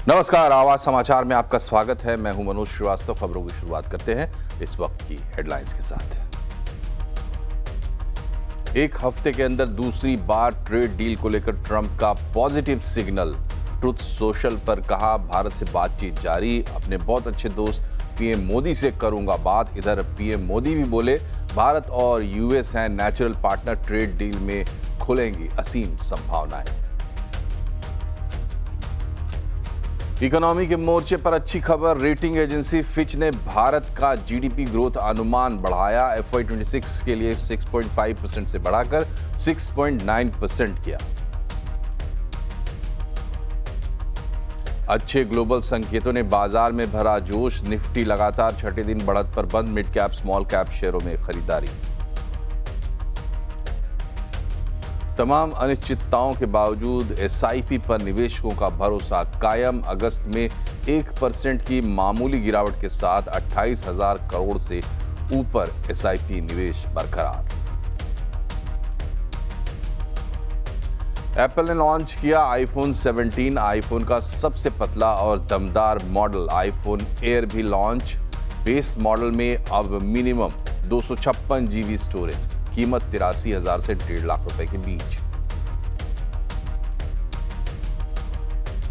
नमस्कार, आवाज समाचार में आपका स्वागत है। मैं हूं मनोज श्रीवास्तव। खबरों की शुरुआत करते हैं इस वक्त की हेडलाइंस के साथ। एक हफ्ते के अंदर दूसरी बार ट्रेड डील को लेकर ट्रंप का पॉजिटिव सिग्नल। ट्रुथ सोशल पर कहा, भारत से बातचीत जारी, अपने बहुत अच्छे दोस्त पीएम मोदी से करूंगा बात। इधर पीएम मोदी भी बोले, भारत और यूएस हैं नेचुरल पार्टनर, ट्रेड डील में खुलेंगी असीम संभावनाएं। इकोनॉमी के मोर्चे पर अच्छी खबर, रेटिंग एजेंसी फिच ने भारत का जीडीपी ग्रोथ अनुमान बढ़ाया। FY26 के लिए 6.5% से बढ़ाकर 6.9% किया। अच्छे ग्लोबल संकेतों ने बाजार में भरा जोश, निफ्टी लगातार छठे दिन बढ़त पर बंद, मिड कैप स्मॉल कैप शेयरों में खरीदारी। तमाम अनिश्चितताओं के बावजूद एसआईपी पर निवेशकों का भरोसा कायम। अगस्त में 1% की मामूली गिरावट के साथ 28,000 करोड़ से ऊपर एसआईपी निवेश बरकरार। एप्पल ने लॉन्च किया आईफोन 17, आईफोन का सबसे पतला और दमदार मॉडल आईफोन एयर भी लॉन्च। बेस मॉडल में अब मिनिमम 256 GB स्टोरेज, कीमत 83,000 से 1.5 लाख रुपए के बीच।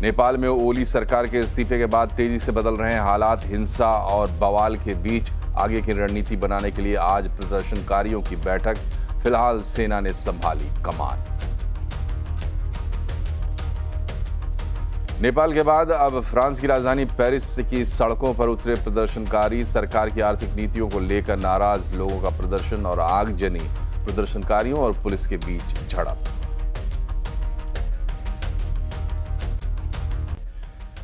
नेपाल में ओली सरकार के इस्तीफे के बाद तेजी से बदल रहे हैं हालात। हिंसा और बवाल के बीच आगे की रणनीति बनाने के लिए आज प्रदर्शनकारियों की बैठक। फिलहाल सेना ने संभाली कमान। नेपाल के बाद अब फ्रांस की राजधानी पेरिस की सड़कों पर उतरे प्रदर्शनकारी। सरकार की आर्थिक नीतियों को लेकर नाराज लोगों का प्रदर्शन और आगजनी, प्रदर्शनकारियों और पुलिस के बीच झड़प।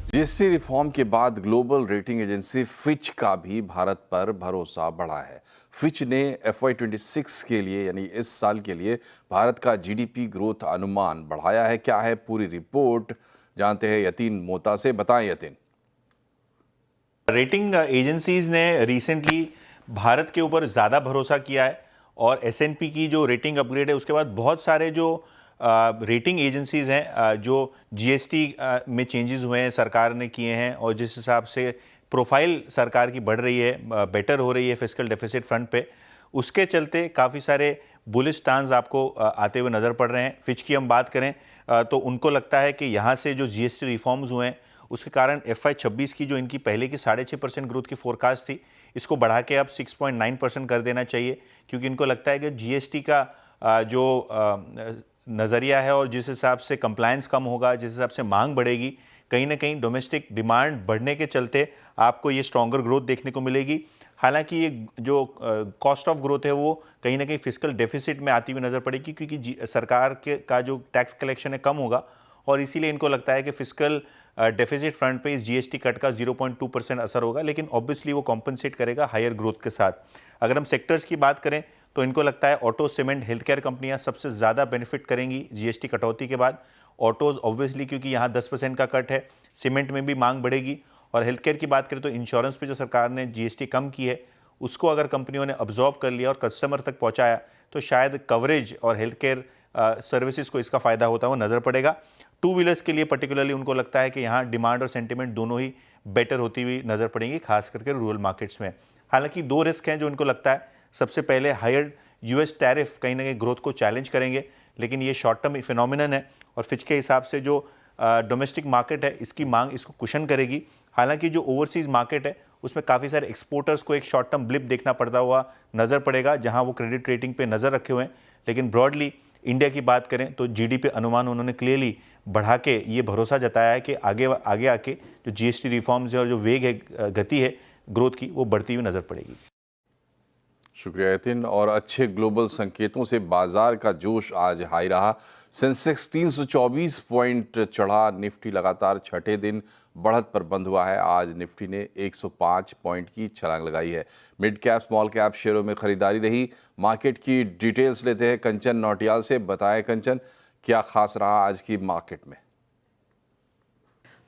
जीएसटी रिफॉर्म के बाद ग्लोबल रेटिंग एजेंसी फिच का भी भारत पर भरोसा बढ़ा है। फिच ने FY26 के लिए यानी इस साल के लिए भारत का जीडीपी ग्रोथ अनुमान बढ़ाया है। क्या है पूरी रिपोर्ट, जानते हैं यतीन मोता से। बताएं यतीन। रेटिंग एजेंसीज ने रिसेंटली भारत के ऊपर ज़्यादा भरोसा किया है और S&P की जो रेटिंग अपग्रेड है उसके बाद बहुत सारे जो रेटिंग एजेंसीज हैं जो जीएसटी में चेंजेस हुए हैं सरकार ने किए हैं और जिस हिसाब से प्रोफाइल सरकार की बढ़ रही है, बेटर हो रही है फिस्कल डेफिसिट फ्रंट पे, उसके चलते काफ़ी सारे बुलिश स्टांस आपको आते हुए नज़र पड़ रहे हैं। फिच की हम बात करें तो उनको लगता है कि यहाँ से जो जीएसटी रिफॉर्म्स हुए हैं उसके कारण FY26 की जो इनकी पहले की 6.5% ग्रोथ की फोरकास्ट थी, इसको बढ़ा के अब 6.9% कर देना चाहिए, क्योंकि इनको लगता है कि जीएसटी का जो नज़रिया है और जिस हिसाब से कंप्लायंस कम होगा, जिस हिसाब से मांग बढ़ेगी, कहीं ना कहीं डोमेस्टिक डिमांड बढ़ने के चलते आपको ये स्ट्रॉन्गर ग्रोथ देखने को मिलेगी। हालांकि ये जो कॉस्ट ऑफ ग्रोथ है वो कहीं ना कहीं फिस्कल डेफिसिट में आती हुई नज़र पड़ेगी, क्योंकि सरकार का जो टैक्स कलेक्शन है कम होगा और इसीलिए इनको लगता है कि फिस्कल डेफिसिट फ्रंट पे इस जीएसटी कट का 0.2% असर होगा, लेकिन ऑब्वियसली वो कॉम्पनसेट करेगा हायर ग्रोथ के साथ। अगर हम सेक्टर्स की बात करें तो इनको लगता है ऑटो, सीमेंट, हेल्थ केयर कंपनियां सबसे ज़्यादा बेनिफिट करेंगी जीएसटी कटौती के बाद। ऑटोज़ ऑब्वियसली क्योंकि यहाँ 10% का कट है, सीमेंट में भी मांग बढ़ेगी, और हेल्थ केयर की बात करें तो इंश्योरेंस पे जो सरकार ने जीएसटी कम की है उसको अगर कंपनियों ने अब्जॉर्ब कर लिया और कस्टमर तक पहुँचाया तो शायद कवरेज और हेल्थ केयर सर्विसेज को इसका फ़ायदा होता हुआ नज़र पड़ेगा। टू व्हीलर्स के लिए पर्टिकुलरली उनको लगता है कि यहाँ डिमांड और सेंटिमेंट दोनों ही बेटर होती हुई नज़र पड़ेंगी, खास करके रूरल मार्केट्स में। हालांकि दो रिस्क हैं जो इनको लगता है। सबसे पहले हायर यूएस टैरिफ कहीं ना कहीं ग्रोथ को चैलेंज करेंगे, लेकिन ये शॉर्ट टर्म फिनोमिनन है और फिच के हिसाब से जो डोमेस्टिक मार्केट है इसकी मांग इसको कुशन करेगी। हालांकि जो ओवरसीज मार्केट है उसमें काफ़ी सारे एक्सपोर्टर्स को एक शॉर्ट टर्म ब्लिप देखना पड़ता हुआ नज़र पड़ेगा, जहां वो क्रेडिट रेटिंग पे नज़र रखे हुए हैं। लेकिन ब्रॉडली इंडिया की बात करें तो जीडीपी अनुमान उन्होंने क्लियरली बढ़ा के ये भरोसा जताया है कि आगे आके जो जीएसटी रिफॉर्म्स है और जो वेग है, गति है ग्रोथ की, वो बढ़ती हुई नज़र पड़ेगी। शुक्रिया यतीन। और अच्छे ग्लोबल संकेतों से बाजार का जोश आज हाई रहा। सेंसेक्स 324 पॉइंट चढ़ा, निफ्टी लगातार छठे दिन बढ़त पर बंद हुआ है। आज निफ्टी ने 105 पॉइंट की छलांग लगाई है। मिड कैप स्मॉल कैप शेयरों में खरीदारी रही। मार्केट की डिटेल्स लेते हैं कंचन नौटियाल से। बताएं कंचन, क्या खास रहा आज की मार्केट में?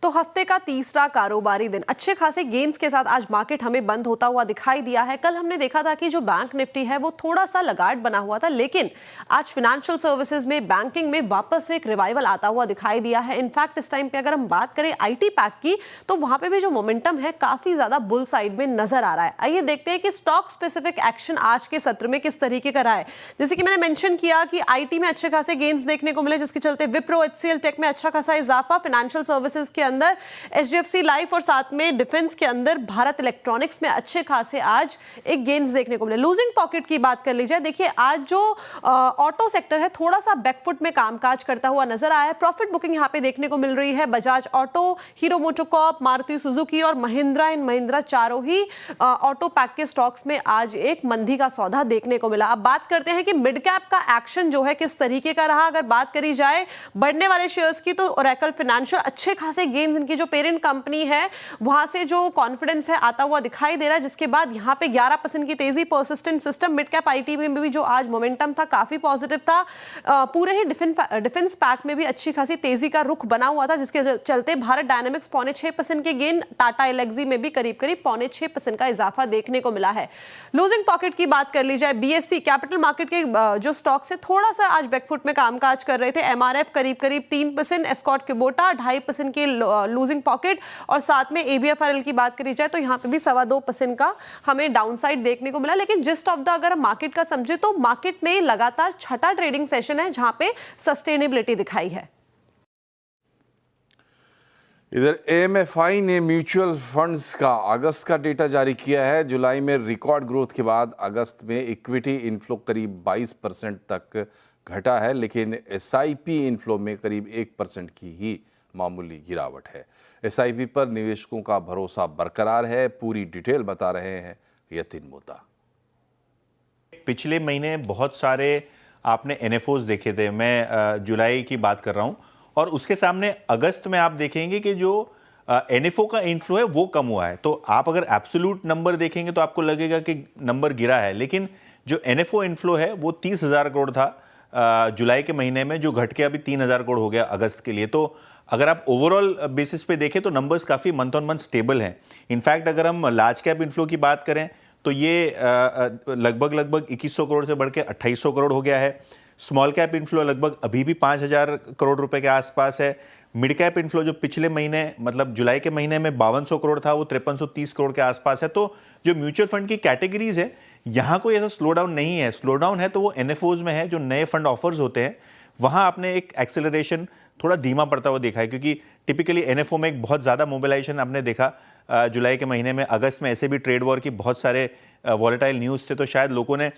तो हफ्ते का तीसरा कारोबारी दिन अच्छे खासे गेन्स के साथ आज मार्केट हमें बंद होता हुआ दिखाई दिया है। कल हमने देखा था कि जो बैंक निफ्टी है वो थोड़ा सा लगाट बना हुआ था, लेकिन आज फाइनेंशियल सर्विसेज में, बैंकिंग में वापस एक रिवाइवल आता हुआ दिखाई दिया है। इनफैक्ट इस टाइम पे अगर हम बात करें आईटी पैक की, तो वहां पे भी जो मोमेंटम है काफी ज्यादा बुल साइड में नजर आ रहा है। आइए देखते हैं कि स्टॉक स्पेसिफिक एक्शन आज के सत्र में किस तरीके का रहा है। जैसे कि मैंने मेंशन किया कि आईटी में अच्छे खासे गेन्स देखने को मिले, जिसके चलते विप्रो, एचसीएल टेक में अच्छा खासा इजाफा, फाइनेंशियल सर्विसेज के अंदर एचडीएफसी लाइफ और साथ में डिफेंस के अंदर भारत इलेक्ट्रॉनिक्स में अच्छे खासे आज एक गेन्स देखने को मिले। लूजिंग पॉकेट की बात कर ली जाए, देखिए आज जो ऑटो सेक्टर है थोड़ा सा बैकफुट में कामकाज करता हुआ नजर आया है। प्रॉफिट बुकिंग यहां पे देखने को मिल रही है। Bajaj auto, hero MotoCorp, Maruti Suzuki और महिंद्रा एंड महिंद्रा चारों ही ऑटो पैक के स्टॉक्स में आज एक मंदी का सौदा देखने को मिला। अब बात करते हैं कि मिड कैप का एक्शन जो है किस तरीके का रहा। अगर बात करी जाए बढ़ने वाले शेयर्स की, तो ओरेकल फाइनेंशियल अच्छे खासे गेन्स, इनकी जो पेरेंट कंपनी है वहां से जो कॉन्फिडेंस है आता हुआ दिखाई दे रहा है, जिसके बाद यहां पे 11% की तेजी। Persistent system, mid cap IT में भी जो आज मोमेंटम था काफी पॉजिटिव था। पूरे ही डिफेंस पैक में भी अच्छी खासी तेजी का रुख बना हुआ था, जिसके चलते भारत डायनामिक्स 6.5% के गेन, टाटा एलेक्सी में भी करीब 6% का इजाफा देखने को मिला है। लूजिंग पॉकेट की बात कर ली जाए, बीएससी कैपिटल मार्केट के जो स्टॉक्स है थोड़ा सा आज बैकफुट में कामकाज कर रहे थे। एमआरएफ करीब 3%, एस्कॉर्ट कुबोटा 2.5% की लूजिंग पॉकेट, और साथ में एबीएफआरएल की बात करी जाए तो यहां पे भी 2.25% का हमें डाउनसाइड देखने को मिला। लेकिन जिस्ट ऑफ द अगर मार्केट का समझे तो मार्केट ने लगातार छठा ट्रेडिंग सेशन है जहां पे सस्टेनेबिलिटी दिखाई है। इधर एएमएफआई ने म्यूचुअल फंड्स का अगस्त का डेटा जारी किया है। जुलाई में रिकॉर्ड ग्रोथ के बाद अगस्त में इक्विटी इनफ्लो करीब 22% तक घटा है, लेकिन एसआईपी इनफ्लो में करीब 1% की ही मामूली गिरावट है। एसआईपी पर निवेशकों का भरोसा बरकरार है। पूरी डिटेल बता रहे हैं यतिन मोता। पिछले महीने बहुत सारे आपने एनएफओज देखे थे, मैं जुलाई की बात कर रहा हूं, और उसके सामने अगस्त में आप देखेंगे कि जो एनएफओ का इनफ्लो है वो कम हुआ है। तो आप अगर एब्सोल्यूट नंबर देखेंगे तो आपको लगेगा कि नंबर गिरा है, लेकिन जो एनएफओ इनफ्लो है वो 30,000 करोड़ था जुलाई के महीने में, जो घट के अभी 3,000 करोड़ हो गया अगस्त के लिए। तो अगर आप ओवरऑल बेसिस पे देखें तो नंबर्स काफ़ी मंथ ऑन मंथ स्टेबल हैं। इनफैक्ट अगर हम लार्ज कैप इनफ्लो की बात करें तो ये लगभग 2100 करोड़ से बढ़ के 2800 करोड़ हो गया है। स्मॉल कैप इनफ्लो लगभग अभी भी 5,000 करोड़ रुपए के आसपास है। मिड कैप इनफ्लो जो पिछले महीने मतलब जुलाई के महीने में 5200 करोड़ था, वो 5330 करोड़ के आसपास है। तो जो म्यूचुअल फंड की कैटेगरीज है, यहाँ कोई ऐसा स्लो डाउन नहीं है। स्लो डाउन है तो वो एनएफओज में है, जो नए फंड ऑफर्स होते हैं वहाँ आपने एक एक्सेलरेशन थोड़ा धीमा पड़ता हुआ देखा है, क्योंकि टिपिकली एनएफओ में एक बहुत ज़्यादा मोबिलाइजेशन आपने देखा जुलाई के महीने में। अगस्त में ऐसे भी ट्रेड वॉर की बहुत सारे वॉलेटाइल न्यूज़ थे, तो शायद लोगों ने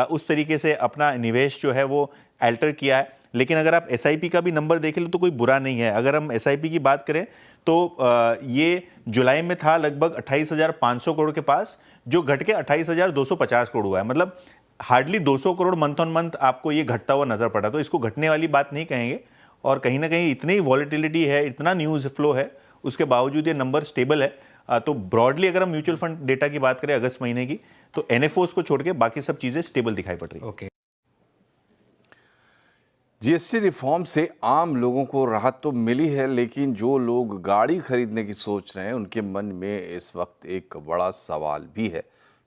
उस तरीके से अपना निवेश जो है वो अल्टर किया है। लेकिन अगर आप एसआईपी का भी नंबर देख लो तो कोई बुरा नहीं है। अगर हम एसआईपी की बात करें तो ये जुलाई में था लगभग 28,500 करोड़ के पास, जो घट के 28,250 करोड़ हुआ है। मतलब hardly 200 crore month on month आपको ये घटता हुआ नजर पड़ा। तो इसको घटने वाली बात नहीं कहेंगे, और कहीं ना कहीं इतनी वॉलेटिलिटी है, इतना न्यूज़ फ्लो है, उसके बावजूद ये नंबर स्टेबल है। तो ब्रॉडली अगर हम म्यूचुअल फंड डेटा की बात करें अगस्त महीने की, तो एनएफओस को छोड़ के बाकी सब चीजें स्टेबल दिखाई पड़ रही है। ओके। जीएसटी रिफॉर्म से आम लोगों को राहत तो मिली है, लेकिन जो लोग गाड़ी खरीदने की सोच रहे हैं उनके मन में इस वक्त एक बड़ा सवाल भी है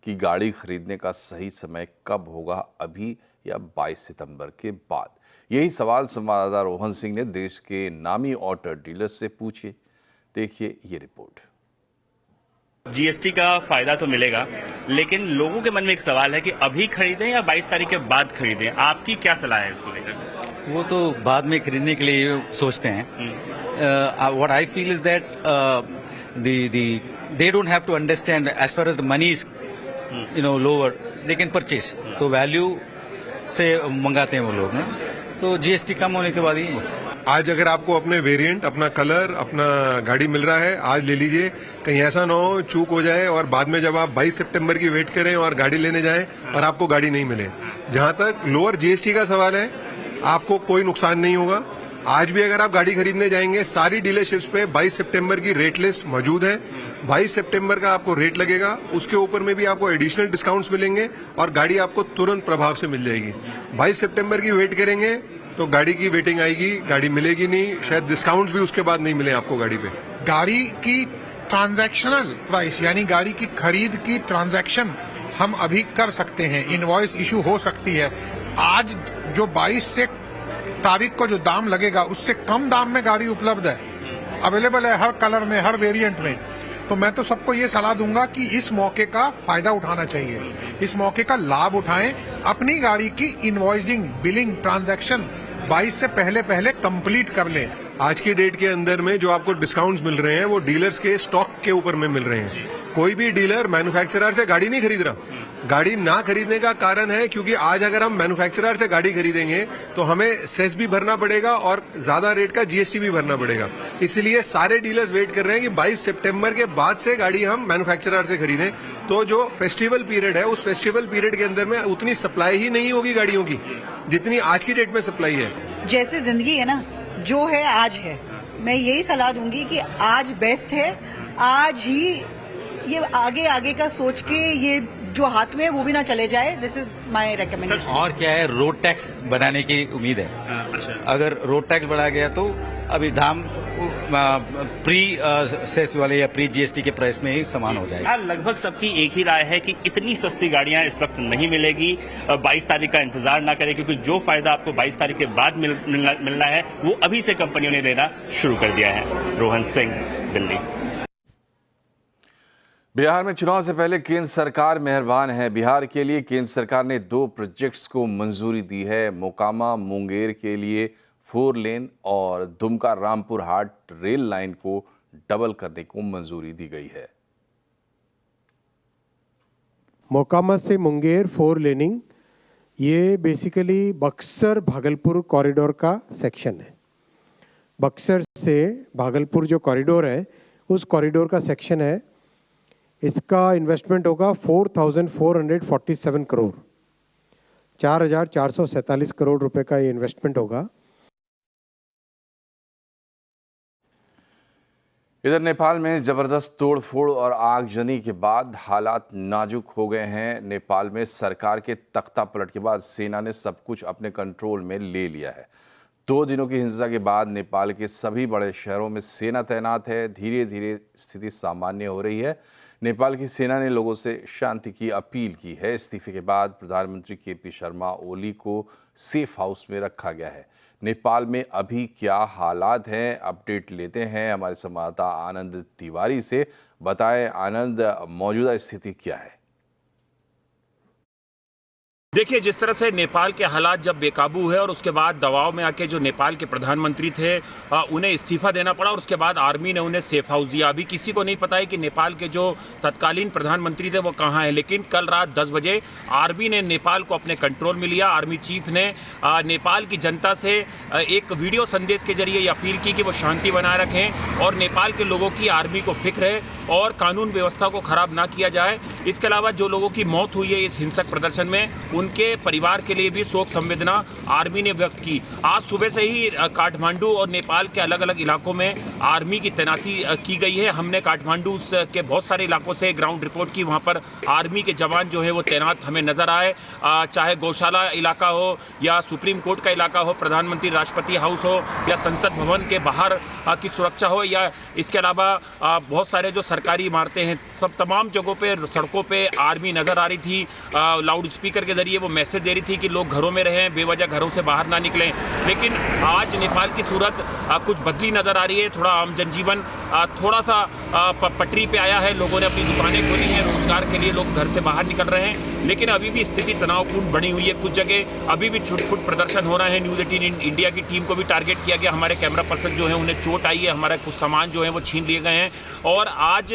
कि गाड़ी खरीदने का सही समय कब होगा, अभी या 22 सितंबर के बाद। यही सवाल संवाददाता रोहन सिंह ने देश के नामी ऑटो डीलर्स से पूछे। देखिए ये रिपोर्ट। जीएसटी का फायदा तो मिलेगा, लेकिन लोगों के मन में एक सवाल है कि अभी खरीदें या 22 तारीख के बाद खरीदें। आपकी क्या सलाह है इसको लेकर? वो तो बाद में खरीदने के लिए सोचते हैं। What I feel is that they don't have to understand as far as the money is lower, they can purchase. तो वैल्यू से मंगाते हैं वो लोग ना, तो जीएसटी कम होने के बाद ही। आज अगर आपको अपने वेरिएंट, अपना कलर, अपना गाड़ी मिल रहा है, आज ले लीजिए। कहीं ऐसा ना हो चूक हो जाए और बाद में जब आप 22 सितंबर की वेट करें और गाड़ी लेने जाएं और आपको गाड़ी नहीं मिले। जहां तक लोअर जीएसटी का सवाल है, आपको कोई नुकसान नहीं होगा। आज भी अगर आप गाड़ी खरीदने जाएंगे, सारी डीलरशिप्स पे 22 सितंबर की रेट लिस्ट मौजूद है। 22 सितंबर का आपको रेट लगेगा, उसके ऊपर में भी आपको एडिशनल डिस्काउंट्स मिलेंगे और गाड़ी आपको तुरंत प्रभाव से मिल जाएगी। 22 सितंबर की वेट करेंगे तो गाड़ी की वेटिंग आएगी, गाड़ी मिलेगी नहीं, शायद डिस्काउंट्स भी उसके बाद नहीं मिले आपको गाड़ी पे। गाड़ी की ट्रांजैक्शनल प्राइस यानी गाड़ी की खरीद की ट्रांजैक्शन हम अभी कर सकते हैं, इनवॉइस इशू हो सकती है। आज जो 22 से तारीख को जो दाम लगेगा उससे कम दाम में गाड़ी उपलब्ध है, अवेलेबल है हर कलर में, हर वेरिएंट में। तो मैं तो सबको ये सलाह दूंगा कि इस मौके का फायदा उठाना चाहिए, इस मौके का लाभ उठाएं, अपनी गाड़ी की इनवॉइसिंग, बिलिंग, ट्रांजैक्शन 22 से पहले कंप्लीट कर लें। आज की डेट के अंदर में जो आपको डिस्काउंट्स मिल रहे हैं वो डीलर्स के स्टॉक के ऊपर में मिल रहे हैं। कोई भी डीलर मैन्युफैक्चरर से गाड़ी नहीं खरीद रहा। गाड़ी ना खरीदने का कारण है क्योंकि आज अगर हम मैन्युफैक्चरर से गाड़ी खरीदेंगे तो हमें सेस भी भरना पड़ेगा और ज्यादा रेट का जीएसटी भी भरना पड़ेगा। इसलिए सारे डीलर्स वेट कर रहे हैं कि 22 सितंबर के बाद से गाड़ी हम मैन्युफैक्चरर से खरीदें। तो जो फेस्टिवल पीरियड है उस फेस्टिवल पीरियड के अंदर में उतनी सप्लाई ही नहीं होगी गाड़ियों की जितनी आज की डेट में सप्लाई है। जैसे जिंदगी है ना, जो है आज है, मैं यही सलाह दूंगी कि आज बेस्ट है, आज ही ये आगे का सोच के ये जो हाथ में है वो भी ना चले जाए। This is my recommendation. और क्या है, रोड टैक्स बनाने की उम्मीद है। अगर रोड टैक्स बढ़ा गया तो अभी दाम प्री सेस वाले या प्री जीएसटी के प्राइस में ही समान हो जाएगा। लगभग सबकी एक ही राय है कि इतनी सस्ती गाड़ियां इस वक्त नहीं मिलेगी। 22 तारीख का इंतजार ना करें क्योंकि जो फायदा आपको 22 तारीख के बाद मिलना है वो अभी से कंपनियों ने देना शुरू कर दिया है। रोहन सिंह, दिल्ली। बिहार में चुनाव से पहले केंद्र सरकार मेहरबान है। बिहार के लिए केंद्र सरकार ने 2 प्रोजेक्ट्स को मंजूरी दी है। मोकामा मुंगेर के लिए 4 लेन और दुमका रामपुर हाट रेल लाइन को डबल करने को मंजूरी दी गई है। मोकामा से मुंगेर 4 लेनिंग, ये बेसिकली बक्सर भागलपुर कॉरिडोर का सेक्शन है। बक्सर से भागलपुर जो कॉरिडोर है उस कॉरिडोर का सेक्शन है। इसका इन्वेस्टमेंट होगा 4,447 करोड़, 4,447 करोड़ रुपए का ये इन्वेस्टमेंट होगा। इधर नेपाल में जबरदस्त तोड़फोड़ और आगजनी के बाद हालात नाजुक हो गए हैं। नेपाल में सरकार के तख्ता पलट के बाद सेना ने सब कुछ अपने कंट्रोल में ले लिया है। 2 दिनों की हिंसा के बाद नेपाल के सभी बड़े शहरों में सेना तैनात है। धीरे धीरे स्थिति सामान्य हो रही है। नेपाल की सेना ने लोगों से शांति की अपील की है। इस्तीफे के बाद प्रधानमंत्री केपी शर्मा ओली को सेफ हाउस में रखा गया है। नेपाल में अभी क्या हालात हैं, अपडेट लेते हैं हमारे संवाददाता आनंद तिवारी से। बताएं आनंद, मौजूदा स्थिति क्या है? देखिए, जिस तरह से नेपाल के हालात जब बेकाबू है और उसके बाद दबाव में आके जो नेपाल के प्रधानमंत्री थे उन्हें इस्तीफा देना पड़ा और उसके बाद आर्मी ने उन्हें सेफ हाउस दिया। अभी किसी को नहीं पता है कि नेपाल के जो तत्कालीन प्रधानमंत्री थे वो कहाँ हैं, लेकिन कल रात 10 बजे आर्मी ने नेपाल को अपने कंट्रोल में लिया। आर्मी चीफ ने नेपाल की जनता से एक वीडियो संदेश के जरिए ये अपील की कि वो शांति बनाए रखें और नेपाल के लोगों की आर्मी को फिक्र है और कानून व्यवस्था को खराब ना किया जाए। इसके अलावा जो लोगों की मौत हुई है इस हिंसक प्रदर्शन में, उनके परिवार के लिए भी शोक संवेदना आर्मी ने व्यक्त की। आज सुबह से ही काठमांडू और नेपाल के अलग अलग इलाकों में आर्मी की तैनाती की गई है। हमने काठमांडू के बहुत सारे इलाकों से ग्राउंड रिपोर्ट की, वहाँ पर आर्मी के जवान जो है वो तैनात हमें नजर आए। चाहे गौशाला इलाका हो या सुप्रीम कोर्ट का इलाका हो, प्रधानमंत्री राष्ट्रपति हाउस हो या संसद भवन के बाहर की सुरक्षा हो, या इसके अलावा बहुत सारे जो सरकारी इमारतें हैं, सब तमाम जगहों पे सड़कों पे आर्मी नज़र आ रही थी। लाउड स्पीकर के जरिए वो मैसेज दे रही थी कि लोग घरों में रहें, बेवजह घरों से बाहर ना निकलें। लेकिन आज नेपाल की सूरत कुछ बदली नज़र आ रही है। थोड़ा आम जनजीवन थोड़ा सा पटरी पे आया है। लोगों ने अपनी दुकानें खोली हैं, रोजगार के लिए लोग घर से बाहर निकल रहे हैं, लेकिन अभी भी स्थिति तनावपूर्ण बनी हुई है। कुछ जगह अभी भी छुटपुट प्रदर्शन हो रहे हैं। न्यूज़ 18 इंडिया की टीम को भी टारगेट किया गया। हमारे कैमरा पर्सन जो है उन्हें चोट आई है, हमारा कुछ सामान जो है वो छीन लिए गए हैं। और आज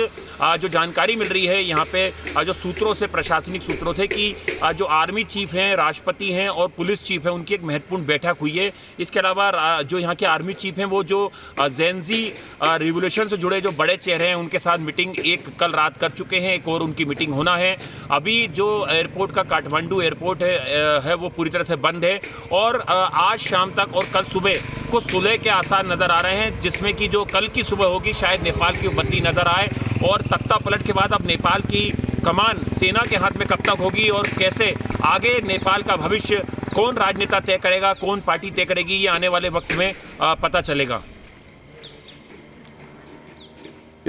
जो जानकारी मिल रही है यहाँ पे जो सूत्रों से, प्रशासनिक सूत्रों से, कि जो आर्मी चीफ हैं, राष्ट्रपति हैं और पुलिस चीफ हैं, उनकी एक महत्वपूर्ण बैठक हुई है। इसके अलावा जो यहाँ के आर्मी चीफ हैं वो जो जेनजी रिवोल्यूशन से जुड़े जो बड़े चेहरे हैं उनके साथ मीटिंग एक कल रात कर चुके हैं, एक और उनकी मीटिंग होना है। अभी जो एयरपोर्ट का काठमांडू एयरपोर्ट है वो पूरी तरह से बंद है और आज शाम तक और कल सुबह कुछ सुलह के आसार नज़र आ रहे हैं, जिसमें कि जो कल की सुबह होगी शायद नेपाल की बदली नज़र आए। और तख्ता पलट के बाद अब नेपाल की कमान सेना के हाथ में कब तक होगी और कैसे आगे नेपाल का भविष्य कौन राजनेता तय करेगा, कौन पार्टी तय करेगी, ये आने वाले वक्त में पता चलेगा।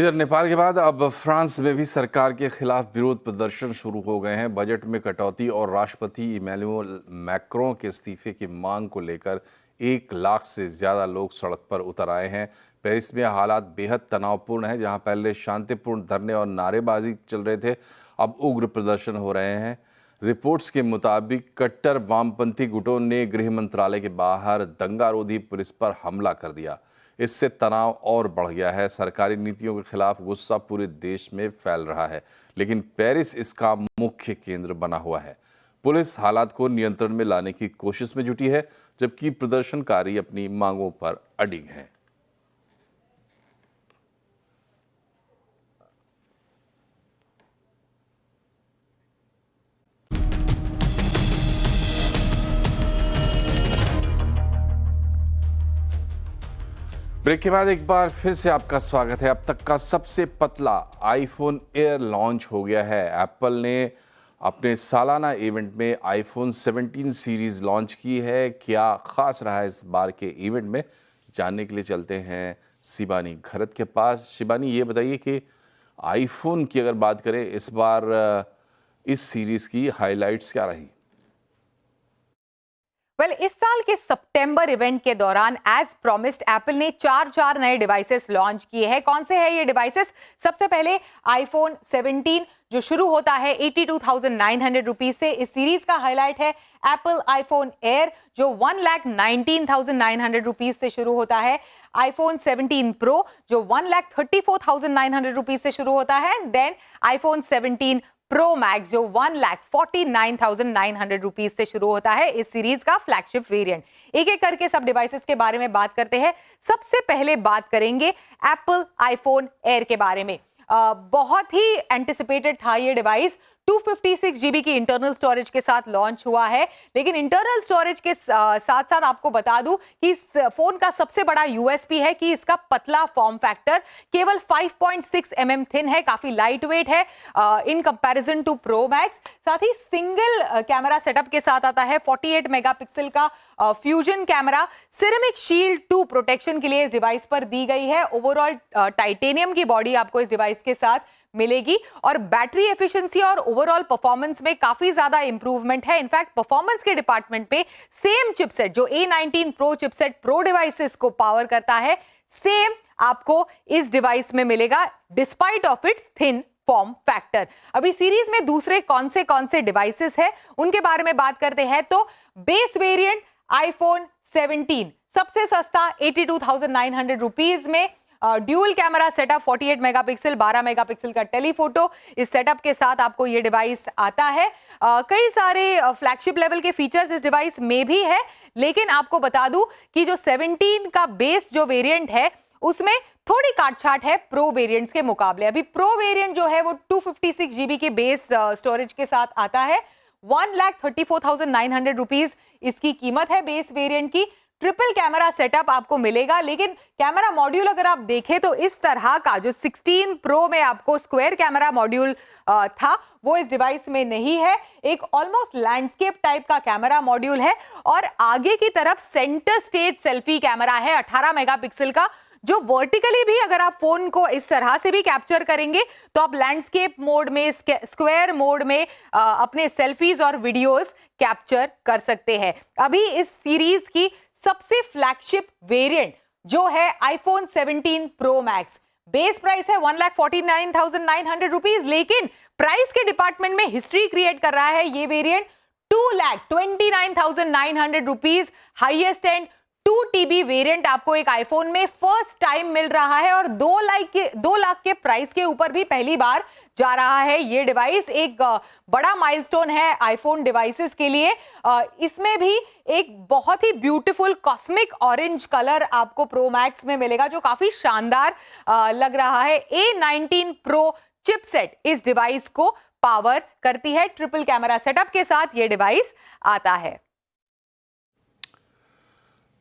इधर नेपाल के बाद अब फ्रांस में भी सरकार के खिलाफ विरोध प्रदर्शन शुरू हो गए हैं। बजट में कटौती और राष्ट्रपति इमैनुअल मैक्रों के इस्तीफे की मांग को लेकर 1 लाख से ज्यादा लोग सड़क पर उतर आए हैं। पेरिस में हालात बेहद तनावपूर्ण है। जहां पहले शांतिपूर्ण धरने और नारेबाजी चल रहे थे, अब उग्र प्रदर्शन हो रहे हैं। रिपोर्ट्स के मुताबिक कट्टर वामपंथी गुटों ने गृह मंत्रालय के बाहर दंगारोधी पुलिस पर हमला कर दिया। इससे तनाव और बढ़ गया है। सरकारी नीतियों के खिलाफ गुस्सा पूरे देश में फैल रहा है, लेकिन पेरिस इसका मुख्य केंद्र बना हुआ है। पुलिस हालात को नियंत्रण में लाने की कोशिश में जुटी है, जबकि प्रदर्शनकारी अपनी मांगों पर अडिग हैं। ब्रेक के बाद एक बार फिर से आपका स्वागत है। अब तक का सबसे पतला आईफोन एयर लॉन्च हो गया है। एप्पल ने अपने सालाना इवेंट में आईफोन 17 सीरीज लॉन्च की है। क्या खास रहा है इस बार के इवेंट में, जानने के लिए चलते हैं शिबानी घरत के पास। शिबानी, ये बताइए कि आईफोन की अगर बात करें इस बार इस सीरीज की हाइलाइट्स क्या रही? इस साल के सितंबर इवेंट के दौरान एज प्रॉमिस्ड एप्पल ने 4 नए डिवाइसेस लॉन्च किए हैं। कौन से हैं ये डिवाइसेस? सबसे पहले आईफोन 17 जो शुरू होता है 82,900 रुपीज से। इस सीरीज का हाईलाइट है एप्पल आईफोन एयर जो 1,19,900 रुपीज से शुरू होता है। आईफोन 17 प्रो जो 1,34,900 रुपीज से शुरू होता है। देन आईफोन 17 प्रो मैक्स जो 1,49,900 रुपीज से शुरू होता है। इस सीरीज का फ्लैगशिप वेरिएंट। एक एक करके सब डिवाइसेस के बारे में बात करते हैं। सबसे पहले बात करेंगे एप्पल आईफोन एयर के बारे में। बहुत ही एंटिसिपेटेड था ये डिवाइस। 256 GB की इंटरनल स्टोरेज के साथ लॉन्च हुआ है, लेकिन इंटरनल स्टोरेज के साथ साथ आपको बता दूं कि इस फोन का सबसे बड़ा यूएसपी है कि इसका पतला फॉर्म फैक्टर केवल 5.6 mm थिन है, काफी लाइट वेट है in comparison to pro max. साथ ही सिंगल कैमरा सेटअप के साथ आता है। 48 मेगापिक्सल का fusion camera. Ceramic shield 2 protection के लिए इस डिवाइस पर दी गई है। ओवरऑल टाइटेनियम की बॉडी आपको इस डिवाइस के साथ मिलेगी और बैटरी एफिशिएंसी और ओवरऑल परफॉर्मेंस में काफी ज्यादा इंप्रूवमेंट है। इनफैक्ट परफॉर्मेंस के डिपार्टमेंट पे सेम चिपसेट जो A19 pro chipset pro devices को पावर करता है, सेम आपको इस डिवाइस में मिलेगा despite of its thin form factor. अभी सीरीज में दूसरे कौन से डिवाइसेस है उनके बारे में बात करते हैं। तो बेस वेरिएंट आईफोन 17 सबसे सस्ता 82,900 रुपीज में। Dual camera setup 48 megapixel 12 megapixel का टेलीफोटो, इस सेटअप के साथ आपको ये डिवाइस आता है। कई सारे फ्लैगशिप लेवल के फीचर्स इस डिवाइस में भी है, लेकिन आपको बता दूं कि जो 17 का बेस जो वेरिएंट है उसमें थोड़ी काटछाट है प्रो वेरिएंट्स के मुकाबले। अभी प्रो वेरिएंट जो है वो 256 GB के बेस स्टोरेज के साथ आता है। 1,34,900 रुपीज इसकी कीमत है बेस वेरिएंट की। ट्रिपल कैमरा सेटअप आपको मिलेगा, लेकिन कैमरा मॉड्यूल अगर आप देखें तो इस तरह का जो 16 प्रो में आपको स्क्वायर कैमरा मॉड्यूल था वो इस डिवाइस में नहीं है। एक ऑलमोस्ट लैंडस्केप टाइप का कैमरा मॉड्यूल है और आगे की तरफ सेंटर स्टेज सेल्फी कैमरा है 18 मेगापिक्सल का, जो वर्टिकली भी अगर आप फोन को इस तरह से भी कैप्चर करेंगे तो आप लैंडस्केप मोड में, स्क्वायर मोड में अपने सेल्फीज और वीडियोस कैप्चर कर सकते हैं। अभी इस सीरीज की सबसे फ्लैगशिप वेरिएंट जो है iPhone 17 pro max, base price है 1,49,900 रुपीज, लेकिन प्राइस के डिपार्टमेंट में हिस्ट्री क्रिएट कर रहा है ये variant 2,29,900 rupees. Highest and 2 TB variant आपको एक आईफोन में फर्स्ट टाइम मिल रहा है और 2 लाख के प्राइस के ऊपर भी पहली बार जा रहा है ये डिवाइस। एक बड़ा माइलस्टोन है आईफोन डिवाइसेस के लिए। इसमें भी एक बहुत ही ब्यूटीफुल कॉस्मिक ऑरेंज कलर आपको प्रो मैक्स में मिलेगा जो काफी शानदार लग रहा है। A19 प्रो चिपसेट इस डिवाइस को पावर करती है। ट्रिपल कैमरा सेटअप के साथ ये डिवाइस आता है।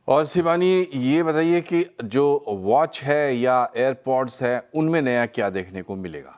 और शिबानी, ये बताइए कि जो वॉच है या एयरपॉड्स है उनमें नया क्या देखने को मिलेगा?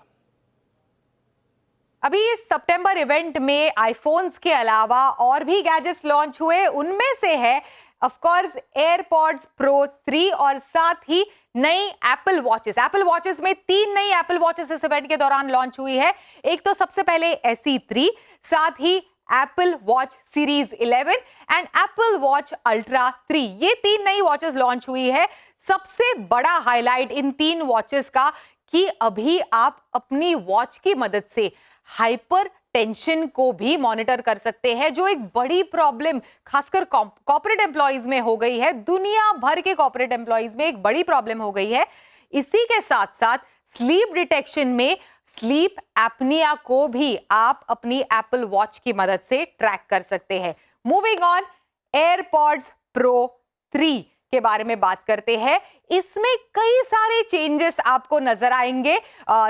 अभी इस सितंबर इवेंट में आईफोन्स के अलावा और भी गैजेट्स लॉन्च हुए। उनमें से है ऑफ कोर्स एयरपॉड्स प्रो 3 और साथ ही नई एप्पल वॉचेस में 3 नई एप्पल वॉचेस इस इवेंट के दौरान लॉन्च हुई है। एक तो सबसे पहले SE3, साथ ही Apple Watch series 11 and Apple Watch Ultra 3। ये 3 नई वॉचेस लॉन्च हुई है। सबसे बड़ा हाईलाइट इन 3 वॉचेस का कि अभी आप अपनी वॉच की मदद से हाइपर टेंशन को भी मॉनिटर कर सकते हैं, जो एक बड़ी प्रॉब्लम खासकर कॉर्पोरेट एम्प्लॉइज में हो गई है। दुनिया भर के कॉर्पोरेट एम्प्लॉइज में एक बड़ी प्रॉब्लम हो गई है। इसी के साथ साथ स्लीप डिटेक्शन में स्लीप एपनिया को भी आप अपनी एप्पल वॉच की मदद से ट्रैक कर सकते हैं। मूविंग ऑन, एयरपॉड्स प्रो 3 के बारे में बात करते हैं। इसमें कई सारे चेंजेस आपको नजर आएंगे।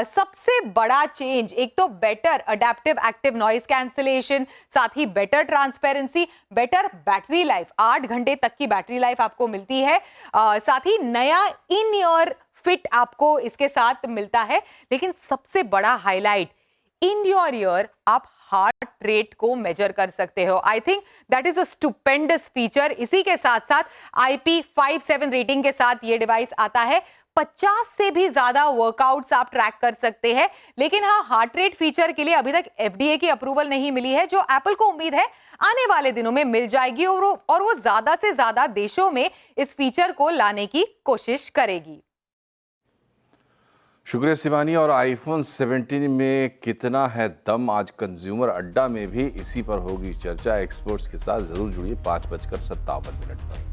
सबसे बड़ा चेंज एक तो better adaptive active noise cancellation, साथ ही better transparency, better battery life, 8 घंटे तक की बैटरी लाइफ आपको मिलती है। साथ ही नया इन ईयर फिट आपको इसके साथ मिलता है। लेकिन सबसे बड़ा हाईलाइट, इन योर ईयर आप हार्ट रेट को मेजर कर सकते हो। I think that is a stupendous feature. इसी के साथ साथ IP57 रेटिंग के साथ ये डिवाइस आता है। 50 से भी ज्यादा वर्कआउट्स आप ट्रैक कर सकते हैं। लेकिन हाँ, हार्ट रेट फीचर के लिए अभी तक FDA की अप्रूवल नहीं मिली है, जो एप्पल को उम्मीद है आने वाले दिनों में मिल जाएगी और वो ज्यादा से ज्यादा देशों में इस फीचर को लाने की कोशिश करेगी। शुक्रिया शिवानी। और आईफोन 17 में कितना है दम, आज कंज्यूमर अड्डा में भी इसी पर होगी चर्चा। एक्सपर्ट्स के साथ जरूर जुड़िए 5:57 पर।